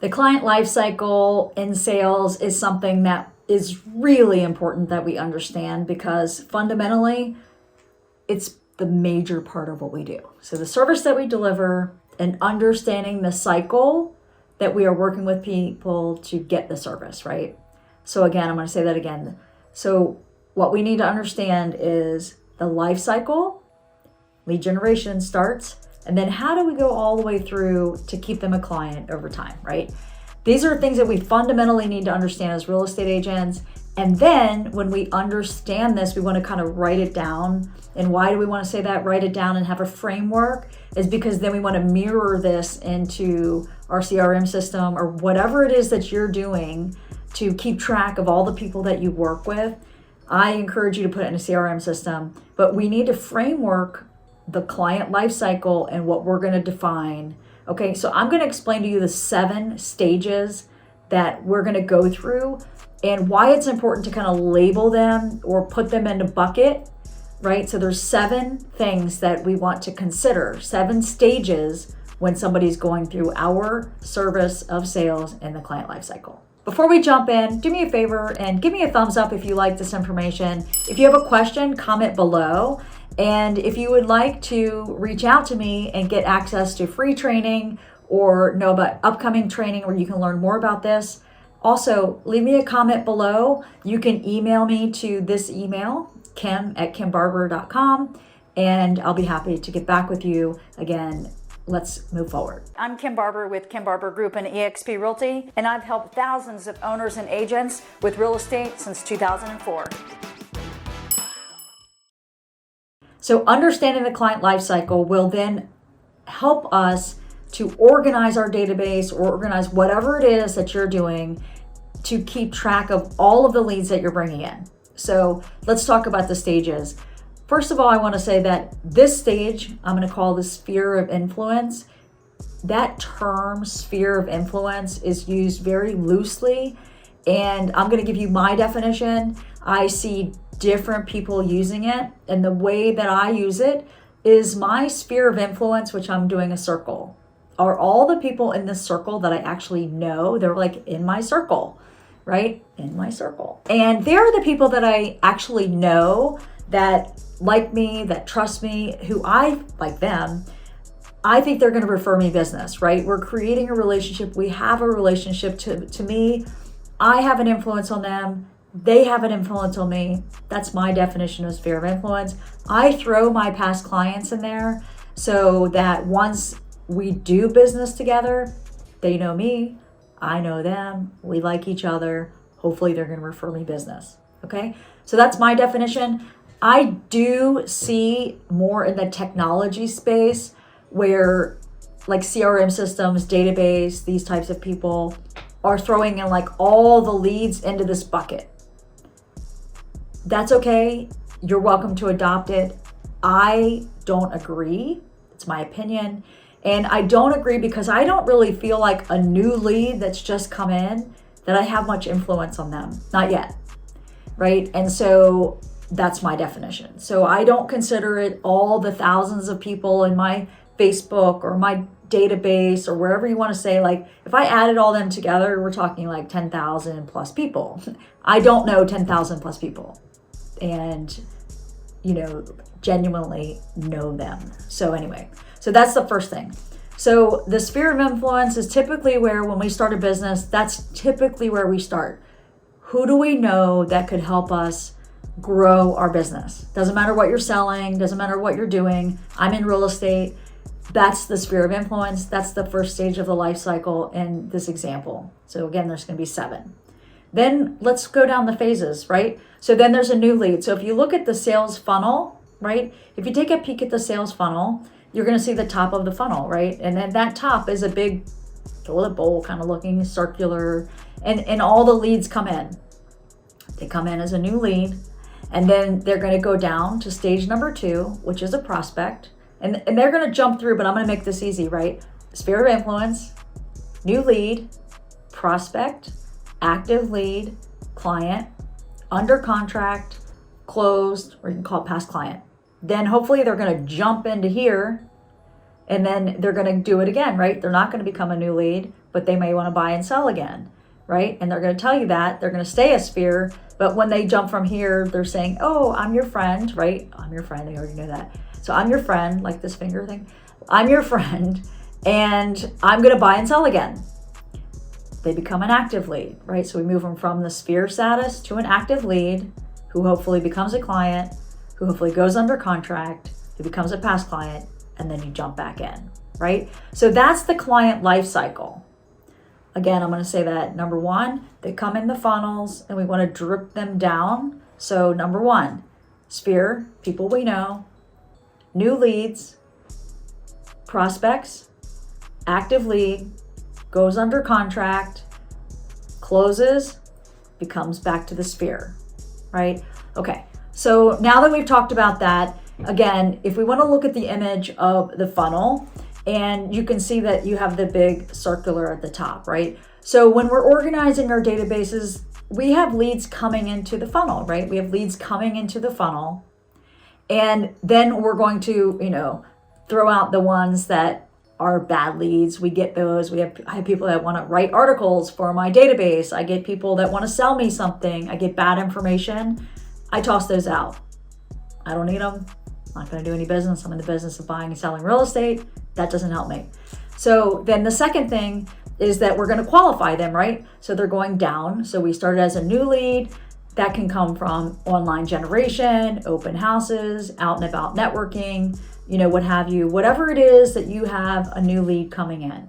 The client lifecycle in sales is something that is really important that we understand because fundamentally, it's the major part of what we do. So the service that we deliver and understanding the cycle that we are working with people to get the service, right? So again, I'm going to say that again. So what we need to understand is the life cycle, lead generation starts, and then how do we go all the way through to keep them a client over time, right? These are things that we fundamentally need to understand as real estate agents. And then when we understand this, we want to kind of write it down. And why do we want to say that? Write it down and have a framework is because then we want to mirror this into our CRM system or whatever it is that you're doing to keep track of all the people that you work with. I encourage you to put it in a CRM system, but we need to framework the client lifecycle and what we're going to define. Okay, so I'm going to explain to you the 7 stages that we're going to go through and why it's important to kind of label them or put them in a bucket, right? So there's 7 things that we want to consider, 7 stages when somebody's going through our service of sales in the client lifecycle. Before we jump in, do me a favor and give me a thumbs up if you like this information. If you have a question, comment below. And if you would like to reach out to me and get access to free training or know about upcoming training where you can learn more about this, also leave me a comment below. You can email me to this email, kim@kimbarber.com, and I'll be happy to get back with you. Again, let's move forward. I'm Kim Barber with Kim Barber Group and eXp Realty, and I've helped thousands of owners and agents with real estate since 2004. So understanding the client lifecycle will then help us to organize our database or organize whatever it is that you're doing to keep track of all of the leads that you're bringing in. So let's talk about the stages. First of all, I want to say that this stage, I'm going to call the sphere of influence. That term, sphere of influence, is used very loosely, and I'm going to give you my definition. I see different people using it, and the way that I use it is my sphere of influence, which I'm doing a circle, are all the people in this circle that I actually know. They're like in my circle, right? In my circle. And they're the people that I actually know that like me, that trust me, who I like them. I think they're going to refer me business, right? We're creating a relationship. We have a relationship. To me, I have an influence on them. They have an influence on me. That's my definition of sphere of influence. I throw my past clients in there so that once we do business together, they know me, I know them, we like each other. Hopefully they're going to refer me business. Okay. So that's my definition. I do see more in the technology space where like CRM systems, database, these types of people are throwing in like all the leads into this bucket. That's okay. You're welcome to adopt it. I don't agree. It's my opinion. And I don't agree because I don't really feel like a new lead that's just come in that I have much influence on them. Not yet. Right? And so that's my definition. So I don't consider it all the thousands of people in my Facebook or my database or wherever you want to say, like if I added all them together, we're talking like 10,000 plus people. I don't know 10,000 plus people and, genuinely know them. So anyway, so that's the first thing. So the sphere of influence is typically where when we start a business, that's typically where we start. Who do we know that could help us grow our business? Doesn't matter what you're selling, doesn't matter what you're doing. I'm in real estate. That's the sphere of influence. That's the first stage of the life cycle in this example. So again, there's going to be 7. Then let's go down the phases, right? So then there's a new lead. So if you look at the sales funnel, right? If you take a peek at the sales funnel, you're going to see the top of the funnel, right? And then that top is a big toilet bowl kind of looking circular, and all the leads come in. They come in as a new lead, and then they're going to go down to stage number 2, which is a prospect. And they're going to jump through, but I'm going to make this easy, right? Sphere of influence, new lead, prospect, active lead, client, under contract, closed, or you can call it past client. Then hopefully they're going to jump into here, and then they're going to do it again, right? They're not going to become a new lead. but they may want to buy and sell again, right? And they're going to tell you that. They're going to stay a sphere, but when they jump from here, they're saying, oh, I'm your friend, right? I'm your friend. They already know that. So I'm your friend, like this finger thing. I'm your friend, and I'm going to buy and sell again. They become an active lead, right? So we move them from the sphere status to an active lead who hopefully becomes a client, who hopefully goes under contract, who becomes a past client, and then you jump back in, right? So that's the client life cycle. Again, I'm going to say that number one, they come in the funnels and we want to drip them down. So number one, sphere, people we know, new leads, prospects, active lead, goes under contract, closes, becomes back to the sphere, right? Okay, so now that we've talked about that, again, if we want to look at the image of the funnel, and you can see that you have the big circular at the top, right? So when we're organizing our databases, we have leads coming into the funnel, right? We have leads coming into the funnel, and then we're going to, throw out the ones that are bad leads. We get those. I have people that want to write articles for my database. I get people that want to sell me something. I get bad information. I toss those out. I don't need them. I'm not going to do any business. I'm in the business of buying and selling real estate. That doesn't help me. So then the second thing is that we're going to qualify them, right? So they're going down. So we started as a new lead. That can come from online generation, open houses, out and about networking, what have you, whatever it is that you have a new lead coming in.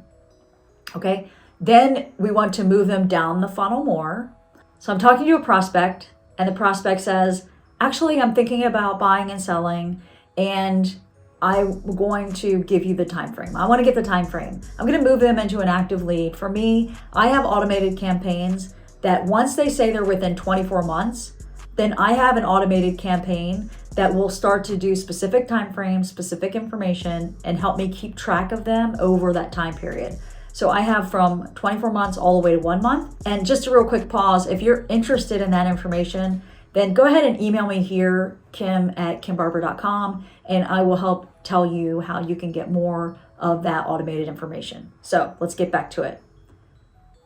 Okay. Then we want to move them down the funnel more. So I'm talking to a prospect and the prospect says, actually, I'm thinking about buying and selling, and I'm going to give you the time frame. I want to get the time frame. I'm going to move them into an active lead. For me, I have automated campaigns that once they say they're within 24 months, then I have an automated campaign that will start to do specific time frames, specific information, and help me keep track of them over that time period. So I have from 24 months all the way to 1 month. And just a real quick pause, if you're interested in that information, then go ahead and email me here, kim@kimbarber.com, and I will help tell you how you can get more of that automated information. So let's get back to it.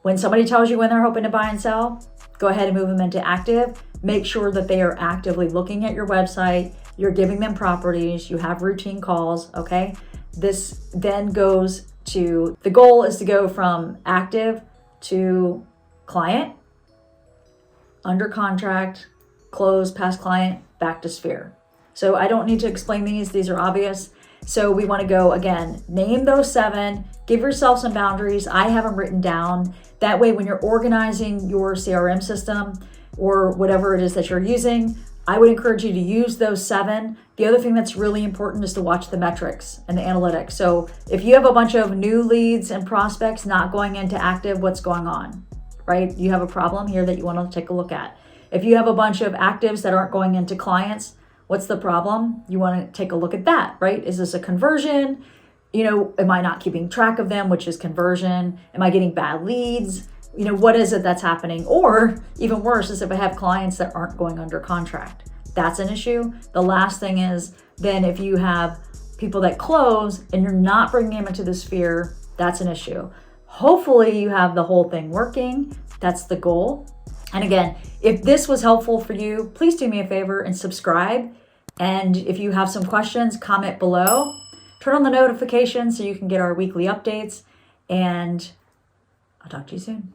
When somebody tells you when they're hoping to buy and sell, go ahead and move them into active. Make sure that they are actively looking at your website. You're giving them properties. You have routine calls, okay? This then goes to, the goal is to go from active to client, under contract, close, past client, back to sphere. So I don't need to explain these. These are obvious. So we want to go, again, name those 7, give yourself some boundaries. I have them written down. That way, when you're organizing your CRM system or whatever it is that you're using, I would encourage you to use those 7. The other thing that's really important is to watch the metrics and the analytics. So if you have a bunch of new leads and prospects not going into active, what's going on, right? You have a problem here that you want to take a look at. If you have a bunch of actives that aren't going into clients, what's the problem? You want to take a look at that, right? Is this a conversion? Am I not keeping track of them, which is conversion? Am I getting bad leads? What is it that's happening? Or even worse is if I have clients that aren't going under contract. That's an issue. The last thing is then if you have people that close and you're not bringing them into the sphere, that's an issue. Hopefully you have the whole thing working. That's the goal. And again, if this was helpful for you, please do me a favor and subscribe. And if you have some questions, comment below. Turn on the notifications so you can get our weekly updates. And I'll talk to you soon.